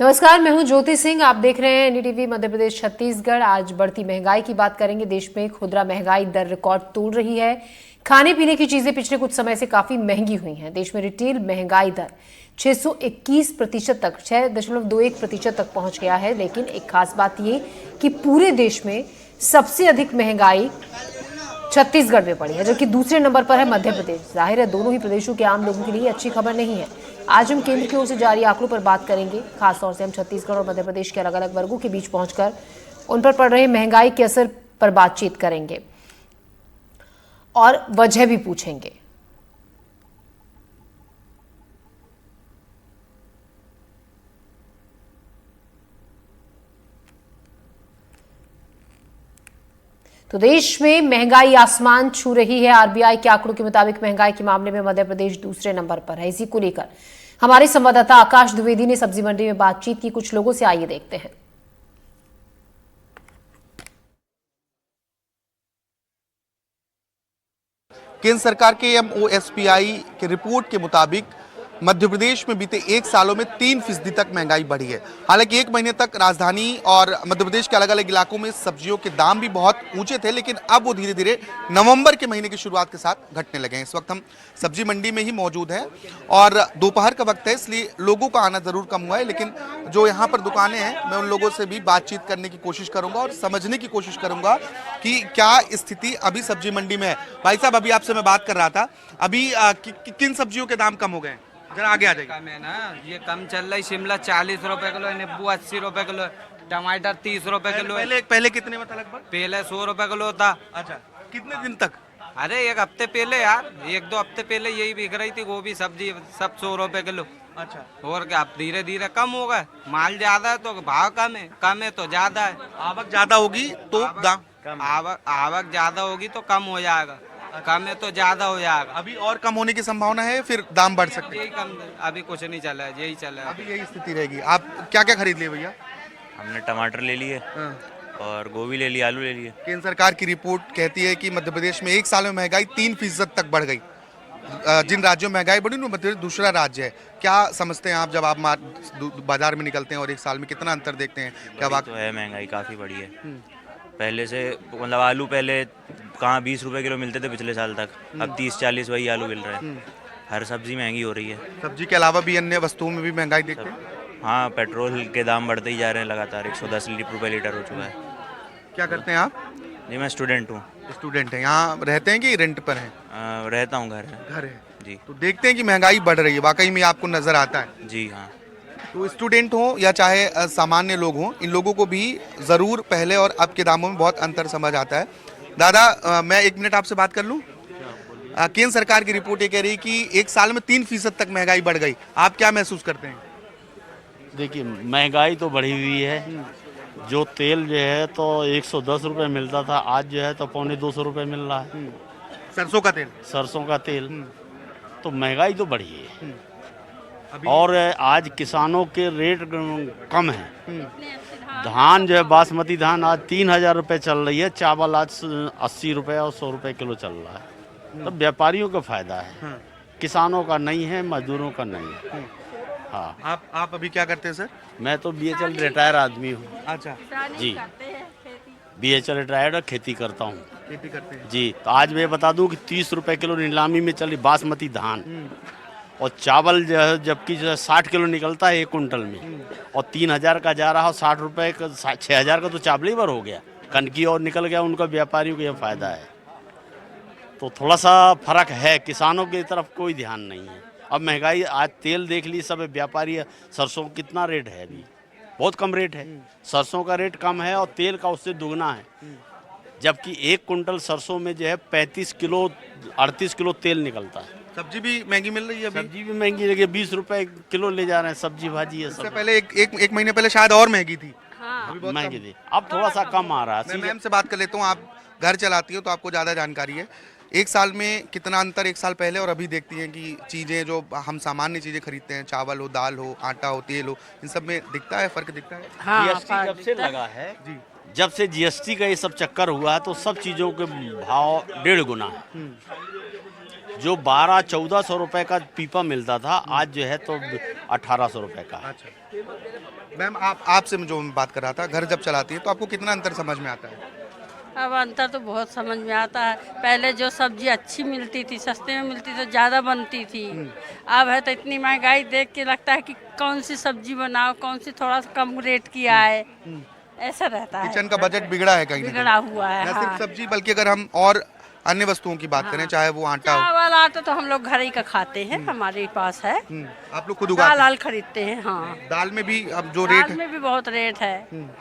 नमस्कार, मैं हूं ज्योति सिंह। आप देख रहे हैं एनडीटीवी मध्य प्रदेश छत्तीसगढ़। आज बढ़ती महंगाई की बात करेंगे। देश में खुदरा महंगाई दर रिकॉर्ड तोड़ रही है। खाने पीने की चीजें पिछले कुछ समय से काफी महंगी हुई हैं। देश में रिटेल महंगाई दर 621% तक 6.21% तक पहुंच गया है। लेकिन एक खास बात ये कि पूरे देश में सबसे अधिक महंगाई छत्तीसगढ़ में पड़ी है, जबकि दूसरे नंबर पर है मध्य प्रदेश। जाहिर है दोनों ही प्रदेशों के आम लोगों के लिए अच्छी खबर नहीं है। आज हम केंद्र की ओर से जारी आंकड़ों पर बात करेंगे। खासतौर से हम छत्तीसगढ़ और मध्य प्रदेश के अलग अलग वर्गों के बीच पहुंचकर उन पर पड़ रहे महंगाई के असर पर बातचीत करेंगे और वजह भी पूछेंगे। तो देश में महंगाई आसमान छू रही है। आरबीआई के आंकड़ों के मुताबिक महंगाई के मामले में मध्य प्रदेश दूसरे नंबर पर है। इसी को लेकर हमारे संवाददाता आकाश द्विवेदी ने सब्जी मंडी में बातचीत की कुछ लोगों से। आइए देखते हैं। केंद्र सरकार के MOSPI के रिपोर्ट के मुताबिक मध्य प्रदेश में बीते 1 सालों में 3% तक महंगाई बढ़ी है। हालांकि 1 महीने तक राजधानी और मध्य प्रदेश के अलग अलग इलाकों में सब्जियों के दाम भी बहुत ऊंचे थे, लेकिन अब वो धीरे धीरे नवंबर के महीने की शुरुआत के साथ घटने लगे हैं। इस वक्त हम सब्जी मंडी में ही मौजूद हैं और दोपहर का वक्त है, इसलिए लोगों का आना जरूर कम हुआ है। लेकिन जो यहाँ पर दुकानें हैं, मैं उन लोगों से भी बातचीत करने की कोशिश करूंगा और समझने की कोशिश करूंगा कि क्या स्थिति अभी सब्जी मंडी में है। भाई साहब, अभी आपसे मैं बात कर रहा था, अभी किन सब्जियों के दाम कम हो गए? जरा आगे आ जाइए। कम है ना, ये कम चल रहा है। शिमला 40 रुपए किलो है, नींबू 80 रुपए किलो है, टमाटर 30 रुपए किलो है। पहले कितने में था लगभग? पहले 100 रुपए किलो था। अच्छा, कितने दिन तक? अरे 1 हफ्ते पहले यार, 1-2 हफ्ते पहले यही बिक रही थी गोभी सब्जी, सब 100 रुपए किलो। अच्छा, और क्या, अब धीरे धीरे कम होगा। माल ज्यादा है तो भाव कम है तो ज्यादा है। आवक ज्यादा होगी तो दाम आवक ज्यादा होगी तो कम हो जाएगा, कम है तो ज्यादा हो जाएगा। अभी और कम होने की संभावना है, फिर दाम बढ़ सकते हैं। यही कम, अभी कुछ नहीं चला है, यही चला है। अभी यही स्थिति रहेगी। आप क्या क्या खरीद लिए भैया? हमने टमाटर ले लिए और गोभी ले ली, आलू ले लिए। केंद्र सरकार की रिपोर्ट कहती है कि मध्य प्रदेश में 1 साल में महंगाई 3% तक बढ़ गई। जिन राज्यों में महंगाई बढ़ी उनमें मध्य प्रदेश दूसरा राज्य है। क्या समझते हैं आप, जब आप बाजार में निकलते हैं और 1 साल में कितना अंतर देखते हैं? क्या बात तो है, महंगाई काफ़ी बढ़ी है पहले से। मतलब आलू पहले कहाँ 20 रुपए किलो मिलते थे पिछले साल तक, अब 30-40 वही आलू मिल रहे हैं। हर सब्जी महंगी हो रही है। सब्जी के अलावा भी अन्य वस्तुओं में भी महंगाई देखते हैं? हाँ, पेट्रोल के दाम बढ़ते ही जा रहे हैं लगातार। 110 रुपए लीटर हो चुका है। क्या करते हैं आप? जी, मैं स्टूडेंट हूँ। स्टूडेंट हैं। यहाँ रहते हैं कि रेंट पर हैं? रहता हूँ, घर है जी। तो देखते हैं कि महंगाई बढ़ रही है, वाकई में आपको नजर आता है? जी हाँ। तो स्टूडेंट हो या चाहे सामान्य लोग हों, इन लोगों को भी ज़रूर पहले और अब के दामों में बहुत अंतर समझ आता है। दादा, मैं 1 मिनट आपसे बात कर लूं? केंद्र सरकार की रिपोर्ट ये कह रही है कि 1 साल में 3% तक महंगाई बढ़ गई। आप क्या महसूस करते हैं? देखिए, महंगाई तो बढ़ी हुई है। जो तेल जो है तो 110 रुपये मिलता था, आज जो है तो 250 रुपये मिल रहा है। सरसों का तेल? सरसों का तेल। तो महंगाई तो बढ़ी है। और आज किसानों के रेट कम है। धान जो है बासमती धान आज 3000 रुपये चल रही है, चावल आज 80 रुपये और 100 रुपये किलो चल रहा है। तो व्यापारियों का फायदा है, किसानों का नहीं है, मजदूरों का नहीं है। हाँ। आप अभी क्या करते हैं सर? मैं तो BHL रिटायर आदमी हूँ। अच्छा जी, BHL रिटायर्ड और खेती करता हूँ। खेती करते हैं जी। तो आज मैं बता दूं कि 30 रुपए किलो नीलामी में चली बासमती धान, और चावल जो है जबकि जो है 60 किलो निकलता है 1 कुंटल में, और 3000 का जा रहा, 60 रुपए का 6000 का तो चावल ही भर हो गया, कनकी और निकल गया। उनका व्यापारियों को यह फायदा है। तो थोड़ा सा फर्क है, किसानों की तरफ कोई ध्यान नहीं है। अब महंगाई, आज तेल देख ली, सब व्यापारी। सरसों कितना रेट है? अभी बहुत कम रेट है। सरसों का रेट कम है और तेल का उससे दुगना है। जबकि 1 कुंटल सरसों में जो है 35 किलो 38 किलो तेल निकलता है। सब्जी भी महंगी मिल रही है अभी? सब्जी भी महंगी लगी, 20 रुपए किलो ले जा रहे हैं सब्जी भाजी है। इससे पहले एक महीने पहले शायद और महंगी थी। हाँ, महंगी थी, अब थोड़ा सा कम आ रहा है। मैं मैम से बात कर लेता हूँ, आप घर चलाती हो तो आपको ज़्यादा जानकारी है। 1 साल में कितना अंतर 1 साल पहले और अभी देखती हैं कि चीज़ें जो हम सामान्य चीज़ें खरीदते हैं, चावल हो, दाल हो, आटा हो, तेल हो, इन सब में दिखता है, फ़र्क दिखता है? हाँ, GST जब से लगा है जी, जब से GST का ये सब चक्कर हुआ है तो सब चीज़ों के भाव 1.5 गुना है। जो 1200-1400 रुपए का पीपा मिलता था, आज जो है तो 1800 रुपए का। अच्छा मैम, आपसे जो मैं बात कर रहा था, घर जब चलाती है तो आपको कितना अंतर समझ में आता है? अब अंतर तो बहुत समझ में आता है। पहले जो सब्जी अच्छी मिलती थी, सस्ते में मिलती तो ज़्यादा बनती थी। अब है तो इतनी महंगाई देख के लगता है कि कौन सी सब्जी बनाओ, कौन सी थोड़ा सा कम रेट की आए, ऐसा रहता है। किचन का बजट बिगड़ा है कहीं ना बिगड़ा हुआ है। कहीं। न हाँ। सिर्फ सब्जी बल्कि अगर हम और अन्य वस्तुओं की बात करें, चाहे वो आटा हो। चावल आटा तो हम लोग घर ही का खाते हैं, हमारे पास है। आप लोग खुद उगाते दाल हैं? खरीदते हैं। हाँ, दाल में भी अब जो रेट दाल है, में भी बहुत रेट है।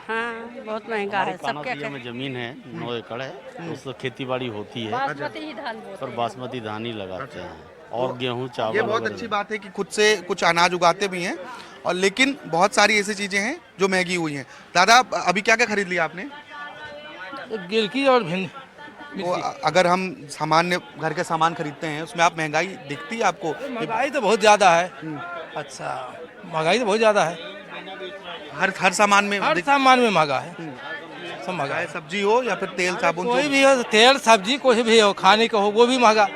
हाँ, बहुत महंगा है। सब क्या कानातिया में जमीन है, 9 एकड़ है, उससे खेती बाड़ी होती है, बासमती ही धान बोलते पर हैं। बासमती धान ही लगाते हैं और गेहूं चावल। ये बहुत अच्छी बात है कि खुद से कुछ अनाज उगाते भी हैं, और लेकिन बहुत सारी ऐसी चीजें हैं जो महंगी हुई हैं। दादा, अभी क्या क्या खरीद लिया आपने? गिलकी और भिंडी। तो अगर हम सामान्य घर के सामान खरीदते हैं, उसमें आप महंगाई दिखती है आपको? महंगाई तो बहुत ज़्यादा है। अच्छा, महंगाई तो बहुत ज़्यादा है, हर सामान में हर सामान में महंगा है, सब महंगा चाहे है। सब्जी हो या फिर तेल साबुन, कोई भी हो, तेल सब्जी कोई भी हो, खाने का हो, वो भी महंगा।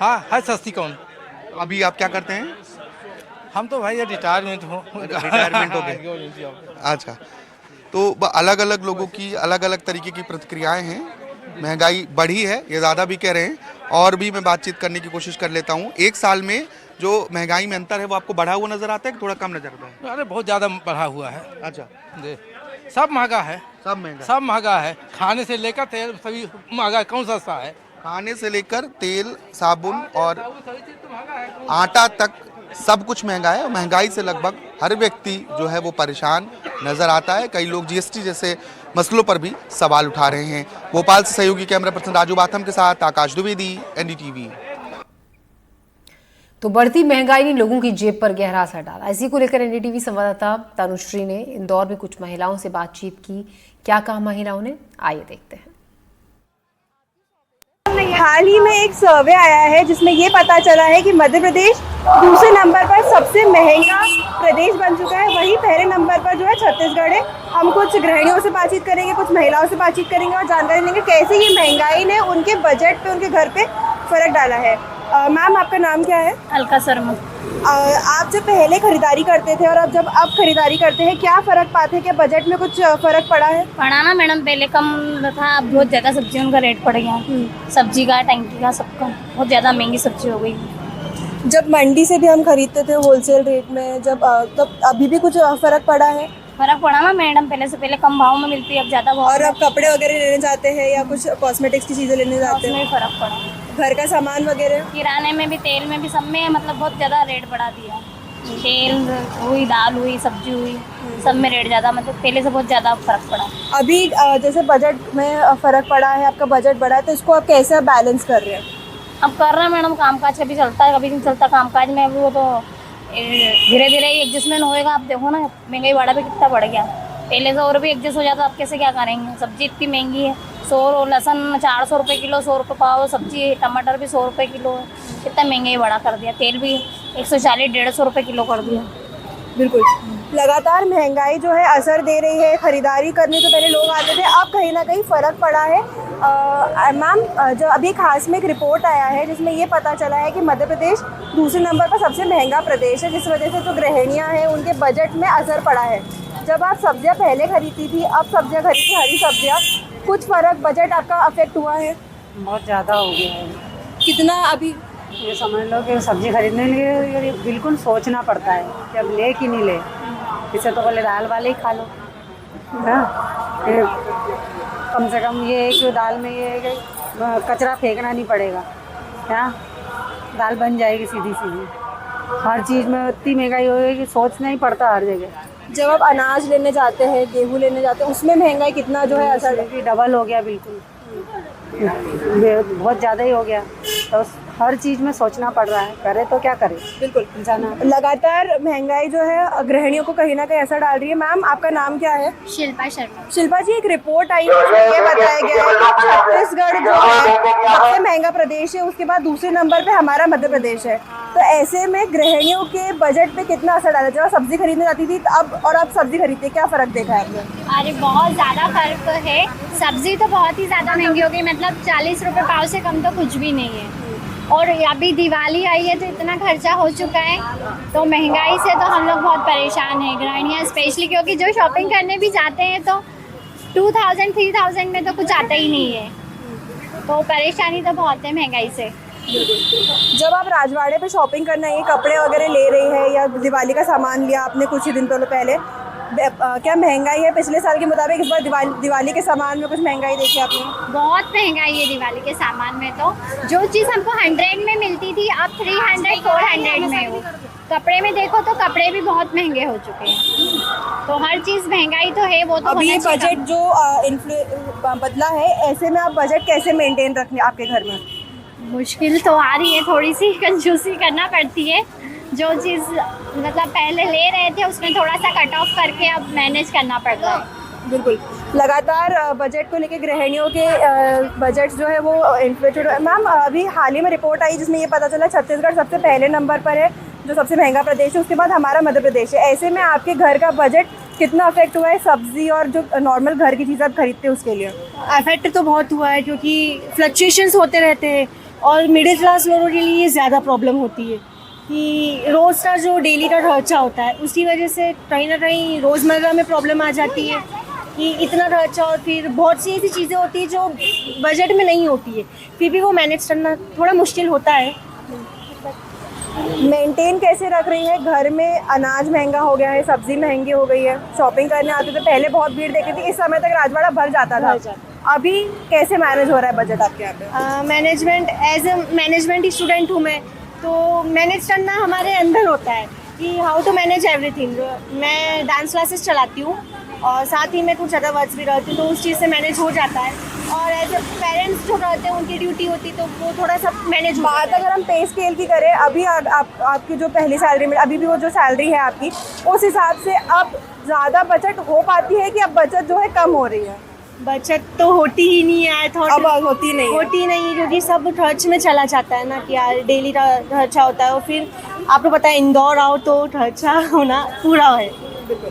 हाँ, है सस्ती कौन। अभी आप क्या करते हैं? हम तो भाई रिटायरमेंट हो रिटायरमेंट हो गए। अच्छा, तो अलग अलग लोगों की अलग अलग तरीके की प्रतिक्रियाएं हैं। महंगाई बढ़ी है, ये ज़्यादा भी कह रहे हैं, और भी मैं बातचीत करने की कोशिश कर लेता हूँ। एक साल में जो महंगाई में अंतर है वो आपको बढ़ा हुआ नजर आता है कि थोड़ा कम नजर आता है? अरे बहुत ज़्यादा बढ़ा हुआ है अच्छा, जी, सब महंगा है, सब महंगा, सब महंगा है। खाने से लेकर तेल सभी महंगा है, कौन सस्ता है? खाने से लेकर तेल साबुन और सभी चीज़ तो महंगा है। आटा तक सब कुछ महंगा है। महंगाई से लगभग हर व्यक्ति जो है वो परेशान नजर आता है। कई लोग जीएसटी जैसे मसलों पर भी सवाल उठा रहे हैं। भोपाल से सहयोगी कैमरा पर्सन राजू बाथम के साथ आकाश द्विवेदी, एनडीटीवी। तो बढ़ती महंगाई ने लोगों की जेब पर गहरा असर डाला। इसी को लेकर एनडीटीवी संवाददाता तनुश्री ने इंदौर में कुछ महिलाओं से बातचीत की। क्या कहा महिलाओं ने, आइए देखते हैं। हाल ही में एक सर्वे आया है जिसमें ये पता चला है कि मध्य प्रदेश दूसरे नंबर पर सबसे महंगा प्रदेश बन चुका है। वहीं पहले नंबर पर जो है छत्तीसगढ़ है। हम कुछ गृहिणियों से बातचीत करेंगे, कुछ महिलाओं से बातचीत करेंगे और जानकारी लेंगे कैसे ये महंगाई ने उनके बजट पे, उनके घर पे फर्क डाला है। मैम, आपका नाम क्या है? अलका शर्मा। आप जब पहले खरीदारी करते थे और अब खरीदारी करते हैं, क्या फ़र्क पाते हैं? क्या बजट में कुछ फ़र्क पड़ा है? पड़ा ना मैडम, पहले कम था, अब बहुत ज़्यादा सब्जियों का रेट बढ़ गया। सब्जी का, टंकी का, सबका बहुत ज़्यादा महंगी सब्जी हो गई। जब मंडी से भी हम खरीदते थे होलसेल रेट में, तब अभी भी कुछ फ़र्क पड़ा है? फर्क पड़ा ना मैडम, पहले से पहले कम भाव में मिलती है, अब ज़्यादा भाव। और अब कपड़े वगैरह लेने जाते हैं या कुछ कॉस्मेटिक्स की चीज़ें लेने जाते उसमें हैं? फ़र्क पड़ा, घर का सामान वगैरह, किराने में भी, तेल में भी, सब में मतलब बहुत ज़्यादा रेट बढ़ा दिया। तेल हुई, दाल हुई, सब्जी हुई, सब में रेट ज़्यादा, मतलब पहले से बहुत ज़्यादा फर्क पड़ा। अभी जैसे बजट में फ़र्क पड़ा है, आपका बजट बढ़ा है, तो इसको आप कैसे बैलेंस कर रहे हैं? अब कर रहे हैं मैडम, कामकाज कभी चलता है कभी नहीं चलता कामकाज में। अभी वो तो धीरे धीरे ही एडजस्टमेंट होएगा। आप देखो ना, महंगाई बढ़ा भी कितना बढ़ गया। पहले से और भी एडजस्ट हो जाता, अब कैसे क्या करेंगे? सब्जी इतनी महंगी है, 100 लहसुन 400 रुपये किलो, 100 रुपये पाव सब्जी, टमाटर भी 100 रुपये किलो, कितना महंगाई बढ़ा कर दिया। तेल भी 140-150 रुपये किलो कर दिया। बिल्कुल, लगातार महंगाई जो है असर दे रही है। खरीदारी करने से पहले लोग आते थे, अब कहीं ना कहीं फ़र्क पड़ा है। मैम, जो अभी खास में एक रिपोर्ट आया है जिसमें ये पता चला है कि मध्य प्रदेश दूसरे नंबर पर सबसे महंगा प्रदेश है, जिस वजह से जो गृहिणियाँ हैं उनके बजट में असर पड़ा है। जब आप सब्जियां पहले खरीदती थी, अब सब्जियां खरीदती, हरी सब्जियां, कुछ फ़र्क बजट आपका अफेक्ट हुआ है? बहुत ज़्यादा हो गया है। कितना? अभी ये समझ लो कि सब्जी खरीदने के लिए बिल्कुल सोचना पड़ता है कि अब ले कि नहीं ले। इसे तो बोले दाल वाले ही खा लो, हाँ। कम से कम ये है कि दाल में ये है कि कचरा फेंकना नहीं पड़ेगा, क्या दाल बन जाएगी सीधी सीधी। हर चीज़ में इतनी महंगाई हो गई कि सोचना ही पड़ता हर जगह। जब आप अनाज लेने जाते हैं, गेहूँ लेने जाते हैं, उसमें महंगाई कितना जो है असर? डबल हो गया, बिल्कुल बहुत ज़्यादा ही हो गया। तो हर चीज़ में सोचना पड़ रहा है, करे तो क्या करे। बिल्कुल, लगातार महंगाई जो है गृहिणियों को कहीं ना कहीं असर डाल रही है। मैम, आपका नाम क्या है? शिल्पा शर्मा। शिल्पा जी, एक रिपोर्ट आई है जिसमें ये बताया गया है कि छत्तीसगढ़ जो है सबसे महंगा प्रदेश है, उसके बाद दूसरे नंबर पे हमारा मध्य प्रदेश है। तो ऐसे में गृहिणियों के बजट पे कितना असर डाला? जब सब्जी खरीदने जाती थी अब और अब सब्जी खरीदते, क्या फ़र्क देखा है आपने? अरे बहुत ज़्यादा फर्क है। सब्जी तो बहुत ही ज़्यादा महंगी हो गई, मतलब 40 रुपये पाव से कम तो कुछ भी नहीं है। और अभी दिवाली आई है तो इतना खर्चा हो चुका है, तो महंगाई से तो हम लोग बहुत परेशान हैं, गृहिणियाँ स्पेशली, क्योंकि जो शॉपिंग करने भी जाते हैं तो 2000-3000 में तो कुछ आता ही नहीं है, तो परेशानी तो बहुत है महंगाई से। जब आप राजवाड़े पे शॉपिंग करना ये कपड़े वगैरह ले रही है या दिवाली का सामान लिया आपने कुछ ही दिन पहले, क्या महंगाई है पिछले साल के मुताबिक? इस बार दिवाली के सामान में कुछ महंगाई देखी आपने? बहुत महंगाई है दिवाली के सामान में, तो जो चीज़ हमको 100 में मिलती थी अब 300-400 में हो। कपड़े में देखो तो कपड़े भी बहुत महंगे हो चुके हैं, तो हर चीज़ महंगाई तो है, वो तो अभी होना चाहिए। बजट जो बदला है, ऐसे में आप बजट कैसे मेंटेन रखने आपके घर में? मुश्किल तो आ रही है, थोड़ी सी कंजूसी करना पड़ती है, जो चीज़ मतलब पहले ले रहे थे उसमें थोड़ा सा कट ऑफ करके अब मैनेज करना पड़ रहा है। बिल्कुल, लगातार बजट को लेकर गृहिणियों के बजट जो है वो इन्फ्लेटेड है। मैम, अभी हाल ही में रिपोर्ट आई जिसमें ये पता चला छत्तीसगढ़ सबसे पहले नंबर पर है, जो सबसे महंगा प्रदेश है, उसके बाद हमारा मध्य प्रदेश है। ऐसे में आपके घर का बजट कितना अफेक्ट हुआ है सब्जी और जो नॉर्मल घर की चीज़ आप खरीदते हैं उसके लिए? अफेक्ट तो बहुत हुआ है, क्योंकि फ्लक्चुएशंस होते रहते हैं और मिडिल क्लास लोगों के लिए ज़्यादा प्रॉब्लम होती है कि रोज़ का जो डेली का खर्चा होता है उसकी वजह से कहीं ना कहीं रोज़मर्रा में प्रॉब्लम आ जाती है कि इतना खर्चा, और फिर बहुत सी ऐसी चीज़ें होती हैं जो बजट में नहीं होती है, फिर भी वो मैनेज करना थोड़ा मुश्किल होता है। मेंटेन कैसे रख रही है? घर में अनाज महंगा हो गया है, सब्जी महंगी हो गई है, शॉपिंग करने आते थे पहले बहुत भीड़ देखी थी, इस समय तक राजवाड़ा भर जाता था, अभी कैसे मैनेज हो रहा है बजट आपके यहाँ पे? Management, as a management student हूँ मैं, तो मैनेज करना हमारे अंदर होता है कि हाउ टू मैनेज एवरीथिंग। मैं डांस क्लासेस चलाती हूँ और साथ ही मैं कुछ अदर वर्क्स भी रहती हूँ, तो उस चीज़ से मैनेज हो जाता है। और एज ए पेरेंट्स जो रहते हैं उनकी ड्यूटी होती तो वो थोड़ा सा मैनेज। बात अगर हम पे स्केल की करें, अभी आपकी जो पहली सैलरी मिली, अभी भी वो जो सैलरी है आपकी, उस हिसाब से अब ज़्यादा बचत हो पाती है कि अब बचत जो है कम हो रही है? बचत तो होती ही नहीं है, अब होती नहीं, क्योंकि सब खर्च में चला जाता है ना, कि यार डेली का खर्चा होता है, और फिर आपको पता है इंदौर आओ तो खर्चा होना पूरा है। बिल्कुल,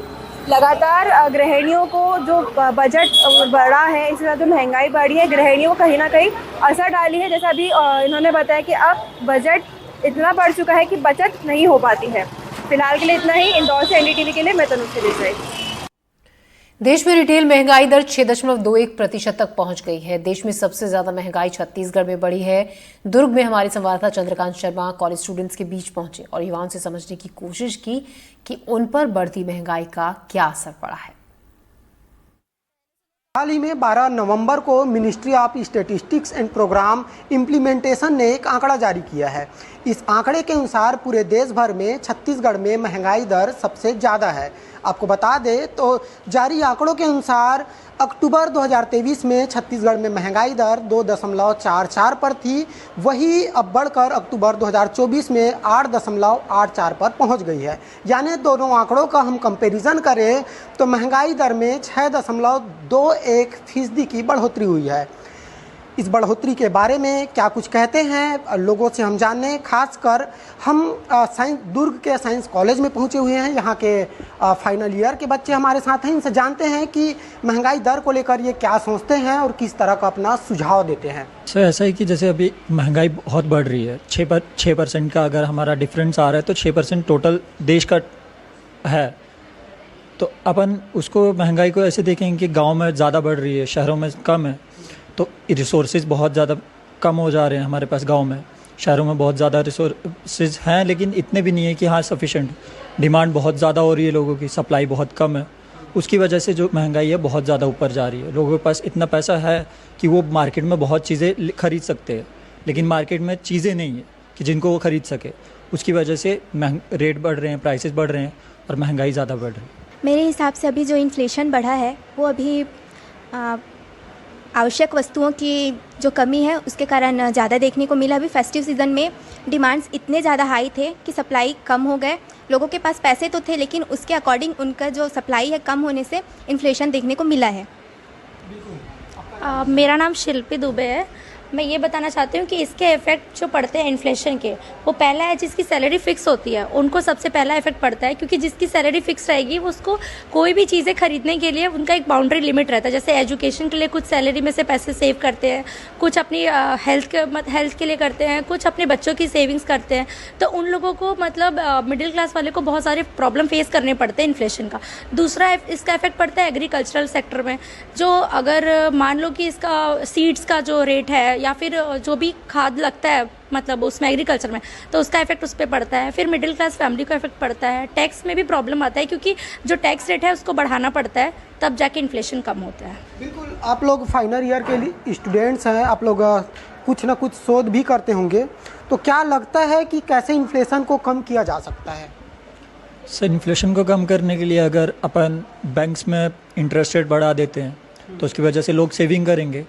लगातार गृहिणियों को जो बजट बढ़ा है, इसके साथ जो महंगाई बढ़ी है, गृहिणियों को कहीं ना कहीं असर डाली है। जैसा अभी इन्होंने बताया कि अब बजट इतना बढ़ चुका है कि बचत नहीं हो पाती है। फिलहाल के लिए इतना ही। इंदौर से एनडीटीवी के लिए मैं तनुश्री देसाई। देश में रिटेल महंगाई दर 6.21% तक पहुंच गई है। देश में सबसे ज्यादा महंगाई छत्तीसगढ़ में बढ़ी है। दुर्ग में हमारे संवाददाता चंद्रकांत शर्मा कॉलेज स्टूडेंट्स के बीच पहुंचे और युवाओं से समझने की कोशिश की कि उन पर बढ़ती महंगाई का क्या असर पड़ा है। हाल ही में 12 नवंबर को ministry of statistics and programme implementation ने एक आंकड़ा जारी किया है। इस आंकड़े के अनुसार पूरे देश भर में छत्तीसगढ़ में महंगाई दर सबसे ज़्यादा है। आपको बता दें तो जारी आंकड़ों के अनुसार अक्टूबर 2023 में छत्तीसगढ़ में महंगाई दर 2.44 पर थी, वही अब बढ़कर अक्टूबर 2024 में 8.84 पर पहुंच गई है। यानी दोनों आंकड़ों का हम कंपैरिजन करें तो महंगाई दर में 6.21% की बढ़ोतरी हुई है। इस बढ़ोतरी के बारे में क्या कुछ कहते हैं लोगों से हम जानने, खासकर हम दुर्ग के साइंस कॉलेज में पहुंचे हुए हैं। यहाँ के फाइनल ईयर के बच्चे हमारे साथ हैं, इनसे जानते हैं कि महंगाई दर को लेकर ये क्या सोचते हैं और किस तरह का अपना सुझाव देते हैं। सर ऐसा है कि जैसे अभी महंगाई बहुत बढ़ रही है, 6% का अगर हमारा डिफरेंस आ रहा है तो 6% टोटल देश का है, तो अपन उसको महंगाई को ऐसे देखेंगे कि गाँव में ज़्यादा बढ़ रही है, शहरों में कम है, तो रिसोर्सेज बहुत ज़्यादा कम हो जा रहे हैं हमारे पास गांव में। शहरों में बहुत ज़्यादा रिसोर्सेज हैं लेकिन इतने भी नहीं है कि हाँ सफिशेंट। डिमांड बहुत ज़्यादा हो रही है, लोगों की सप्लाई बहुत कम है, उसकी वजह से जो महंगाई है बहुत ज़्यादा ऊपर जा रही है। लोगों के पास इतना पैसा है कि वो मार्केट में बहुत चीज़ें खरीद सकते हैं, लेकिन मार्केट में चीज़ें नहीं है कि जिनको वो खरीद सके, उसकी वजह से रेट बढ़ रहे हैं, प्राइसेस बढ़ रहे हैं और महंगाई ज़्यादा बढ़ रही है। मेरे हिसाब से अभी जो इन्फ्लेशन बढ़ा है वो अभी आवश्यक वस्तुओं की जो कमी है उसके कारण ज़्यादा देखने को मिला। अभी फेस्टिव सीज़न में डिमांड्स इतने ज़्यादा हाई थे कि सप्लाई कम हो गए। लोगों के पास पैसे तो थे लेकिन उसके अकॉर्डिंग उनका जो सप्लाई है कम होने से इन्फ्लेशन देखने को मिला है। मेरा नाम शिल्पी दुबे है। मैं ये बताना चाहती हूँ कि इसके इफेक्ट जो पड़ते हैं इन्फ्लेशन के, वो पहला है जिसकी सैलरी फिक्स होती है, उनको सबसे पहला इफेक्ट पड़ता है, क्योंकि जिसकी सैलरी फिक्स रहेगी उसको कोई भी चीज़ें खरीदने के लिए उनका एक बाउंड्री लिमिट रहता है। जैसे एजुकेशन के लिए कुछ सैलरी में से पैसे सेव करते हैं, कुछ अपनी हेल्थ के लिए करते हैं, कुछ अपने बच्चों की सेविंग्स करते हैं। तो उन लोगों को मतलब मिडिल क्लास वाले को बहुत सारे प्रॉब्लम फेस करने पड़ते हैं इन्फ्लेशन का। दूसरा इसका इफेक्ट पड़ता है एग्रीकल्चरल सेक्टर में, जो अगर मान लो कि इसका सीड्स का जो रेट है या फिर जो भी खाद लगता है मतलब उसमें एग्रीकल्चर में, तो उसका इफेक्ट उस पर पड़ता है। फिर मिडिल क्लास फैमिली को इफेक्ट पड़ता है। टैक्स में भी प्रॉब्लम आता है, क्योंकि जो टैक्स रेट है उसको बढ़ाना पड़ता है, तब जाके इन्फ्लेशन कम होता है। बिल्कुल, आप लोग फाइनल ईयर के लिए स्टूडेंट्स हैं, आप लोग कुछ ना कुछ शोध भी करते होंगे, तो क्या लगता है कि कैसे इन्फ्लेशन को कम किया जा सकता है? सर, इन्फ्लेशन को कम करने के लिए अगर अपन बैंक्स में इंटरेस्ट रेट बढ़ा देते हैं तो उसकी वजह से लोग सेविंग करेंगे,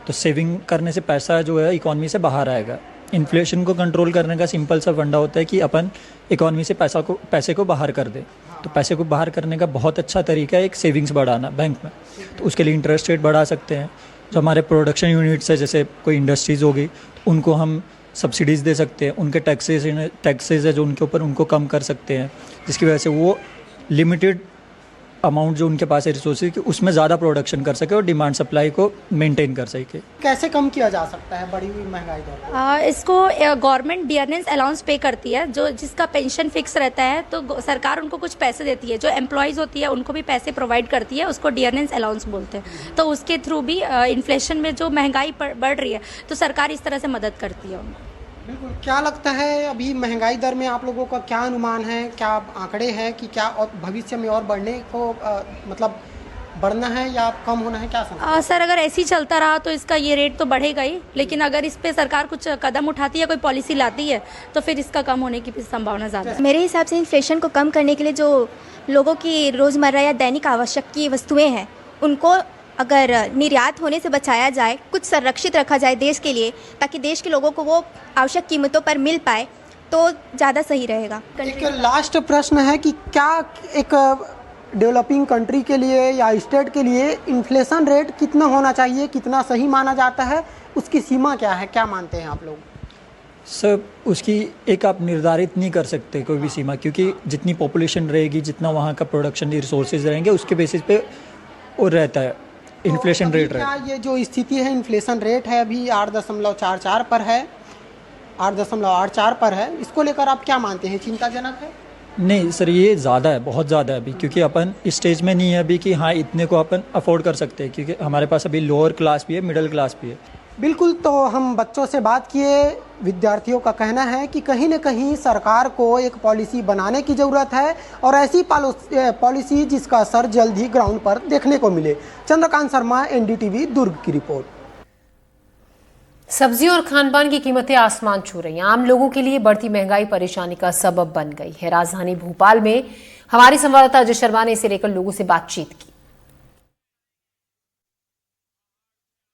तो सेविंग करने से पैसा जो है इकॉनमी से बाहर आएगा। इन्फ्लेशन को कंट्रोल करने का सिंपल सा फंडा होता है कि अपन इकॉनमी से पैसे को बाहर कर दें। तो पैसे को बाहर करने का बहुत अच्छा तरीका है एक सेविंग्स बढ़ाना बैंक में। तो उसके लिए इंटरेस्ट रेट बढ़ा सकते हैं। जो हमारे प्रोडक्शन यूनिट्स है, जैसे कोई इंडस्ट्रीज़ होगी, तो उनको हम सब्सिडीज़ दे सकते हैं। उनके टैक्सेस है जो उनके ऊपर, उनको कम कर सकते हैं, जिसकी वजह से वो लिमिटेड अमाउंट जो उनके पास है रिसोर्सेज की, उसमें ज़्यादा प्रोडक्शन कर सके और डिमांड सप्लाई को मेंटेन कर सके। कैसे कम किया जा सकता है बढ़ी हुई महंगाई दर? इसको गवर्नमेंट डियरनेस अलाउंस पे करती है, जो जिसका पेंशन फिक्स रहता है, तो सरकार उनको कुछ पैसे देती है। जो एम्प्लॉयज़ होती है उनको भी पैसे प्रोवाइड करती है, उसको डियरनेस अलाउंस बोलते हैं। तो उसके थ्रू भी इन्फ्लेशन में जो महंगाई बढ़ रही है, तो सरकार इस तरह से मदद करती है उनको। बिल्कुल, क्या लगता है अभी महंगाई दर में आप लोगों का क्या अनुमान है, क्या आंकड़े हैं कि क्या और भविष्य में और बढ़ने को मतलब बढ़ना है या कम होना है, क्या समझ? सर, अगर ऐसे ही चलता रहा तो इसका ये रेट तो बढ़ेगा ही, लेकिन अगर इस पे सरकार कुछ कदम उठाती है, कोई पॉलिसी लाती है, तो फिर इसका कम होने की संभावना ज़्यादा है। मेरे हिसाब से इन्फ्लेशन को कम करने के लिए जो लोगों की रोज़मर्रा या दैनिक आवश्यक की वस्तुएं हैं, उनको अगर निर्यात होने से बचाया जाए, कुछ संरक्षित रखा जाए देश के लिए, ताकि देश के लोगों को वो आवश्यक कीमतों पर मिल पाए, तो ज़्यादा सही रहेगा। एक लास्ट प्रश्न है कि क्या एक डेवलपिंग कंट्री के लिए या स्टेट के लिए इन्फ्लेशन रेट कितना होना चाहिए, कितना सही माना जाता है, उसकी सीमा क्या है, क्या मानते हैं आप लोग? सर, उसकी एक आप निर्धारित नहीं कर सकते कोई भी सीमा, क्योंकि जितनी पॉपुलेशन रहेगी, जितना वहाँ का प्रोडक्शन रिसोर्सेज रहेंगे, उसके बेसिस पे वो रहता है इन्फ्लेशन रेट। क्या ये जो स्थिति है, इन्फ्लेशन रेट है अभी 8.44 पर है, 8.84 पर है, इसको लेकर आप क्या मानते हैं, चिंताजनक है? नहीं सर, ये ज़्यादा है, बहुत ज़्यादा है अभी, क्योंकि अपन इस स्टेज में नहीं है अभी कि हाँ इतने को अपन अफोर्ड कर सकते हैं, क्योंकि हमारे पास अभी लोअर क्लास भी है, मिडिल क्लास भी है। बिल्कुल, तो हम बच्चों से बात किए, विद्यार्थियों का कहना है कि कहीं न कहीं सरकार को एक पॉलिसी बनाने की ज़रूरत है, और ऐसी पॉलिसी जिसका असर जल्द ही ग्राउंड पर देखने को मिले। चंद्रकांत शर्मा, एनडीटीवी, दुर्ग की रिपोर्ट। सब्जी और खान पान की कीमतें आसमान छू रही हैं। आम लोगों के लिए बढ़ती महंगाई परेशानी का सबब बन गई है। राजधानी भोपाल में हमारी संवाददाता अजय शर्मा ने इसे लेकर लोगों से बातचीत की।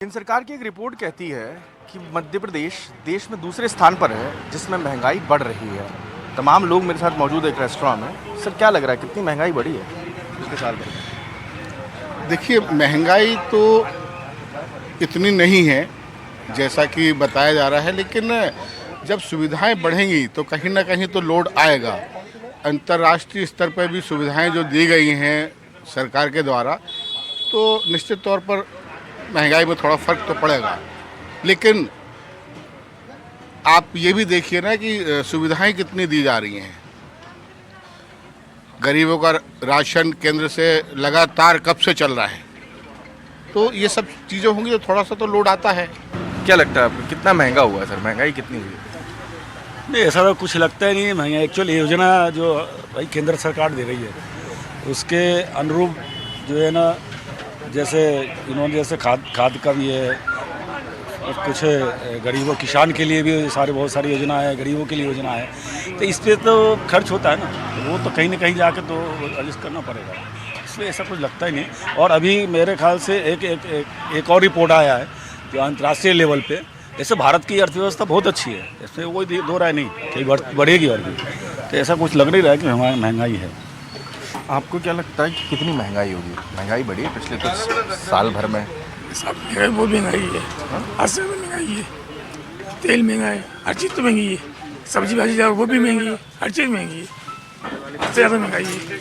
केंद्र सरकार की एक रिपोर्ट कहती है कि मध्य प्रदेश देश में दूसरे स्थान पर है जिसमें महंगाई बढ़ रही है। तमाम लोग मेरे साथ मौजूद है एक रेस्टोरेंट में। सर, क्या लग रहा है, कितनी महंगाई बढ़ी है पिछले साल में? देखिए, महंगाई तो इतनी नहीं है जैसा कि बताया जा रहा है, लेकिन जब सुविधाएं बढ़ेंगी तो कहीं ना कहीं तो लोड आएगा। अंतर्राष्ट्रीय स्तर पर भी सुविधाएं जो दी गई हैं सरकार के द्वारा, तो निश्चित तौर पर महंगाई में थोड़ा फर्क तो पड़ेगा। लेकिन आप ये भी देखिए ना कि सुविधाएं कितनी दी जा रही हैं। गरीबों का राशन केंद्र से लगातार कब से चल रहा है, तो ये सब चीज़ें होंगी तो थोड़ा सा तो लोड आता है। क्या लगता है आपको, कितना महंगा हुआ है सर, महंगाई कितनी हुई? नहीं, ऐसा तो कुछ लगता ही नहीं है महंगाई। एक्चुअली योजना जो भाई केंद्र सरकार दे रही है, उसके अनुरूप जो है ना, जैसे इन्होंने जैसे खाद का भी है, कुछ गरीबों किसान के लिए भी बहुत सारी योजना है, गरीबों के लिए योजना है, तो इस पर तो खर्च होता है ना, तो वो तो कहीं ना कहीं जाके तो एडजस्ट करना पड़ेगा, इसलिए ऐसा कुछ लगता ही नहीं। और अभी मेरे ख्याल से एक और रिपोर्ट आया है जो अंतर्राष्ट्रीय लेवल पे, जैसे भारत की अर्थव्यवस्था बहुत अच्छी है, इसमें कोई दो राय नहीं कि बढ़ेगी और भी, तो ऐसा कुछ लग नहीं रहा है कि हमारी महंगाई है। आपको क्या लगता है कि कितनी महंगाई होगी? महंगाई बढ़ी है पिछले कुछ साल भर में? सब महंगाई बहुत महंगाई है, हर से महंगाई है, तेल महंगा है, हर चीज़ तो महंगी है, सब्जी भाजी वो भी महंगी है, हर चीज़ महंगी है, सबसे ज़्यादा महंगाई है।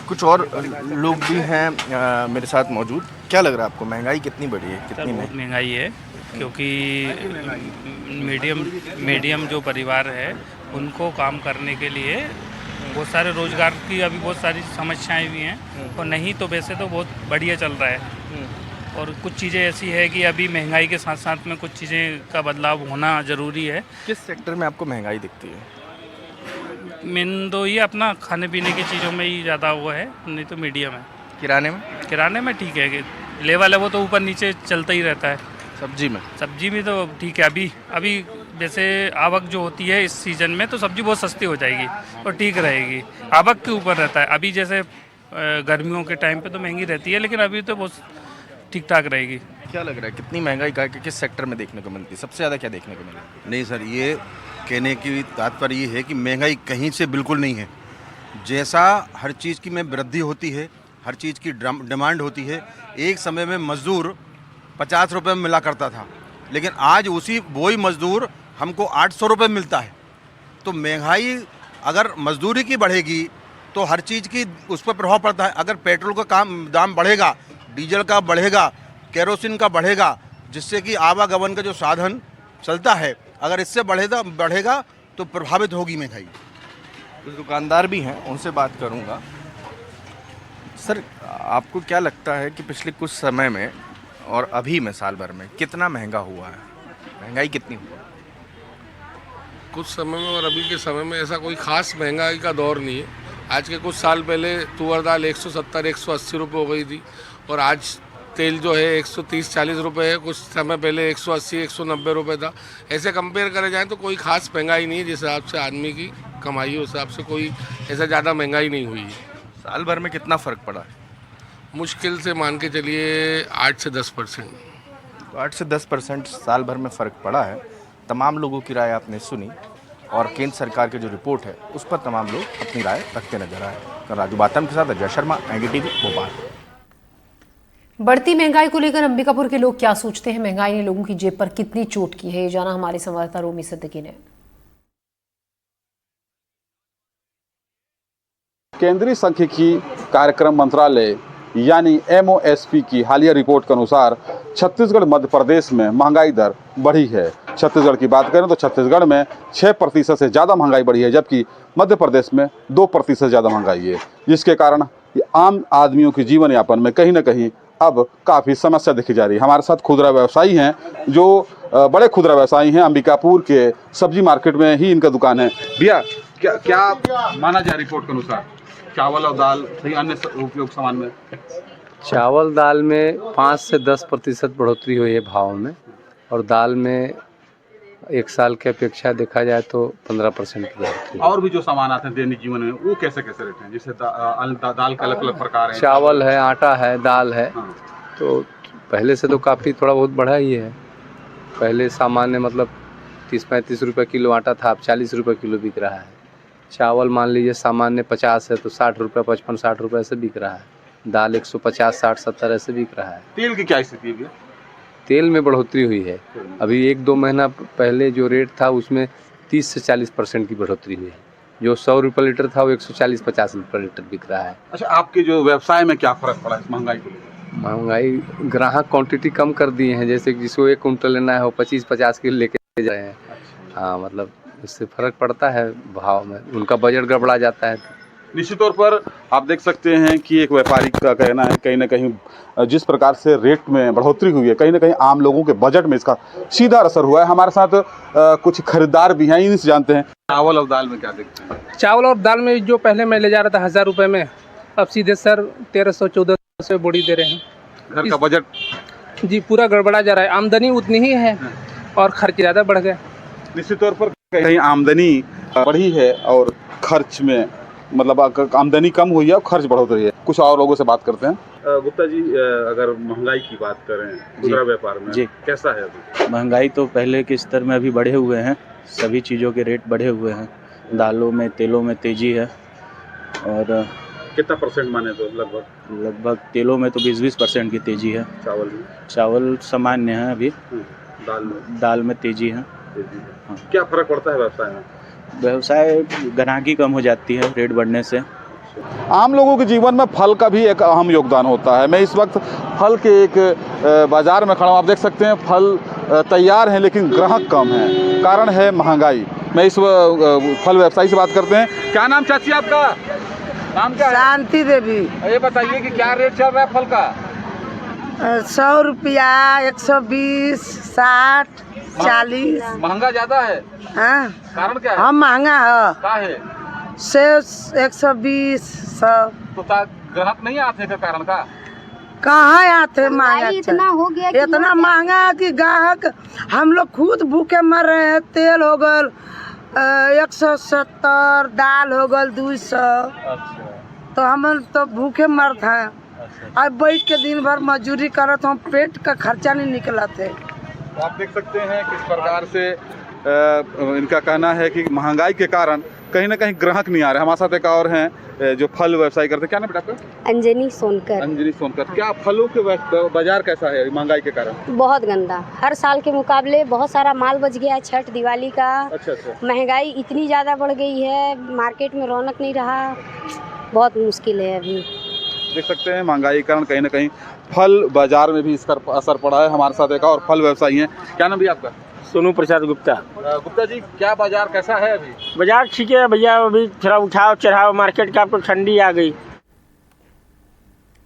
कुछ और लोग भी हैं मेरे साथ मौजूद। क्या लग रहा है आपको, महंगाई कितनी बढ़ी है, कितनी बहुत महंगाई है? क्योंकि मीडियम जो परिवार है उनको काम करने के लिए बहुत सारे रोजगार की अभी बहुत सारी समस्याएं भी हैं, और नहीं तो वैसे तो बहुत बढ़िया चल रहा है। और कुछ चीज़ें ऐसी है कि अभी महंगाई के साथ साथ में कुछ चीज़ें का बदलाव होना ज़रूरी है। किस सेक्टर में आपको महंगाई दिखती है? मेन तो ये अपना खाने पीने की चीज़ों में ही ज़्यादा हुआ है, नहीं तो मीडियम है। किराने में ठीक है कि लेवल है, वो तो ऊपर नीचे चलता ही रहता है। सब्जी में तो ठीक है। अभी जैसे आवक जो होती है इस सीज़न में तो सब्जी बहुत सस्ती हो जाएगी और ठीक रहेगी, आवक के ऊपर रहता है। अभी जैसे गर्मियों के टाइम पे तो महंगी रहती है, लेकिन अभी तो बहुत ठीक ठाक रहेगी। क्या लग रहा है कितनी महंगाई का किस सेक्टर में देखने को मिलती है, सबसे ज़्यादा क्या देखने को मिला? नहीं सर, ये कहने की तात्पर्य ये है कि महंगाई कहीं से बिल्कुल नहीं है। जैसा हर चीज़ की में वृद्धि होती है, हर चीज़ की डिमांड होती है। एक समय में मज़दूर 50 रुपये में मिला करता था, लेकिन आज वही मज़दूर हमको 800 रुपये मिलता है। तो महंगाई अगर मजदूरी की बढ़ेगी तो हर चीज़ की उस पर प्रभाव पड़ता है। अगर पेट्रोल का दाम बढ़ेगा, डीजल का बढ़ेगा, केरोसिन का बढ़ेगा, जिससे कि आवागमन का जो साधन चलता है, अगर इससे बढ़ेगा तो प्रभावित होगी महंगाई। कुछ दुकानदार भी हैं, उनसे बात करूंगा। सर, आपको क्या लगता है कि पिछले कुछ समय में और अभी में साल भर में कितना महंगा हुआ है, महंगाई कितनी हुई? कुछ समय में और अभी के समय में ऐसा कोई खास महंगाई का दौर नहीं है। आज के कुछ साल पहले तुअर दाल 170-180 रुपये हो गई थी, और आज तेल जो है 130-140 रुपये है। कुछ समय पहले 180-190 रुपये था। ऐसे कंपेयर करे जाए तो कोई खास महंगाई नहीं है। जिस हिसाब से आदमी की कमाई है उस हिसाब से कोई ऐसा ज़्यादा महंगाई नहीं हुई है। साल भर में कितना फ़र्क पड़ा है? मुश्किल से मान के चलिए 8 से 10%। तो 8 से 10% साल भर में फ़र्क पड़ा है। तमाम लोगों की राय आपने सुनी, और केंद्र सरकार की जो रिपोर्ट है उस पर तमाम लोग अपनी राय रखते नजर आए। राजू बातम के साथ अजय शर्मा, एनडीटीवी भोपाल। बढ़ती महंगाई को लेकर अंबिकापुर के लोग क्या सोचते हैं, महंगाई ने लोगों की जेब पर कितनी चोट की है, ये जाना हमारे संवाददाता रोमी सिद्दीकी ने। केंद्रीय सांख्यिकी कार्यक्रम मंत्रालय यानी MOSP की हालिया रिपोर्ट के अनुसार छत्तीसगढ़ मध्य प्रदेश में महंगाई दर बढ़ी है। छत्तीसगढ़ की बात करें तो छत्तीसगढ़ में 6% से ज़्यादा महंगाई बढ़ी है, जबकि मध्य प्रदेश में 2% ज़्यादा महंगाई है, जिसके कारण आम आदमियों के जीवन यापन में कहीं ना कहीं अब काफ़ी समस्या देखी जा रही है। हमारे साथ खुदरा व्यवसायी हैं, जो बड़े खुदरा व्यवसायी हैं। अंबिकापुर के सब्जी मार्केट में ही इनका दुकान है। भैया, क्या माना जाए रिपोर्ट के अनुसार चावल और दाल सही अन्य उपयोग सामान में? चावल दाल में 5 से 10% बढ़ोतरी हुई है भाव में, और दाल में एक साल की अपेक्षा देखा जाए तो 15% की बढ़ोतरी। और भी जो सामान आते हैं दैनिक जीवन में वो कैसे रेट हैं? जैसे दाल का अलग अलग प्रकार है, चावल है, आटा है, दाल है। तो पहले से तो काफ़ी थोड़ा बहुत बढ़ा ही है। पहले सामान्य मतलब 30-35 रुपये किलो आटा था, अब 40 रुपये किलो बिक रहा है। चावल मान लीजिए सामान्य 50 है तो 60 रुपये, 55-60 रुपये ऐसे बिक रहा है। दाल 150-60-70 ऐसे बिक रहा है। तेल की क्या स्थिति है? तेल में बढ़ोतरी हुई है। अभी 1-2 महीना पहले जो रेट था उसमें 30 से 40% की बढ़ोतरी हुई है। जो 100 रुपये लीटर था वो 140-50 रुपये लीटर बिक रहा है। अच्छा, आपके जो व्यवसाय में क्या फ़र्क पड़ा इस महंगाई को लेकर? महंगाई, ग्राहक क्वांटिटी कम कर दिए हैं। जैसे जिसको 1 कुंटल लेना है वो 25-50 किलो लेके जा रहे हैं। हाँ, मतलब इससे फ़र्क पड़ता है भाव में, उनका बजट गड़बड़ा जाता है। निश्चित तौर पर आप देख सकते हैं कि एक व्यापारी का कहना है कहीं ना कहीं जिस प्रकार से रेट में बढ़ोतरी हुई है, कहीं ना कहीं आम लोगों के बजट में इसका सीधा असर हुआ है। हमारे साथ कुछ खरीदार भी हैं, इनसे जानते हैं चावल और दाल में क्या देखते हैं। चावल और दाल में जो पहले मैं ले जा रहा था 1000 रुपये में, अब सीधे सर 1300-1400 बोरी दे रहे हैं। घर का बजट जी पूरा गड़बड़ा जा रहा है। आमदनी उतनी ही है और खर्च ज़्यादा बढ़ गए। निश्चित तौर पर कहीं आमदनी बढ़ी है और खर्च में मतलब आमदनी कम हुई है और खर्च बढ़ोतरी है। कुछ और लोगों से बात करते हैं। गुप्ता जी, अगर महंगाई की बात करें खुदरा व्यापार में जी कैसा है अभी? महंगाई तो पहले के स्तर में अभी बढ़े हुए हैं, सभी चीज़ों के रेट बढ़े हुए हैं। दालों में, तेलों में तेज़ी है, और कितना परसेंट माने तो लगभग? लगभग तेलों में तो 20% की तेजी है। चावल में? चावल सामान्य है अभी। दाल में तेजी है। हाँ। क्या फर्क पड़ता है व्यवसाय में? व्यवसाय ग्राहकी कम हो जाती है रेट बढ़ने से। आम लोगों के जीवन में फल का भी एक अहम योगदान होता है। मैं इस वक्त फल के एक बाजार में खड़ा हूँ। आप देख सकते हैं फल तैयार हैं लेकिन ग्राहक कम हैं। कारण है महंगाई। मैं इस फल व्यवसायी से बात करते हैं। क्या नाम चाची आपका? नाम क्या है? शांति देवी। ये बताइए कि क्या रेट चल रहा है फल का? 100 रुपया, 120, 60, 40। महंगा ज्यादा है? हाँ। कारण क्या है? हम महंगा है। क्या है? सेब 120, 100। तो ग्राहक नहीं आते का कारण का? कहाँ आते महंगा? इतना हो गया कि इतना महंगा है कि ग्राहक हम लोग खुद भूखे मर रहे हैं। तेल हो गल 170, दाल हो गल 200। तो हम तो भूखे मरते हैं। अब बैठ के दिन भर मजदूरी करत हम, पेट का खर्चा नहीं निकला थे। तो आप देख सकते हैं किस प्रकार से इनका कहना है कि महंगाई के कारण कहीं ना कहीं ग्राहक नहीं आ रहे। हमारे साथ एक और हैं जो फल व्यवसाय करते हैं। क्या नाम बेटा आपका? अंजनी सोनकर। अंजनी सोनकर। क्या फलों के बाजार कैसा है महंगाई के कारण? बहुत गंदा। हर साल के मुकाबले बहुत सारा माल बच गया है। छठ दिवाली का। अच्छा। महंगाई इतनी ज़्यादा बढ़ गई है, मार्केट में रौनक नहीं रहा। बहुत मुश्किल है अभी। देख सकते हैं महंगाई के कारण कहीं ना कहीं फल बाजार में भी इसका असर पड़ा है। हमारे साथ एक और फल व्यवसायी हैं। क्या नाम भैया आपका? सोनू प्रसाद गुप्ता। गुप्ता जी, क्या बाजार कैसा है अभी? बाजार ठीक है भैया, अभी थोड़ा उठाव चढ़ाव मार्केट का, आपको ठंडी आ गई।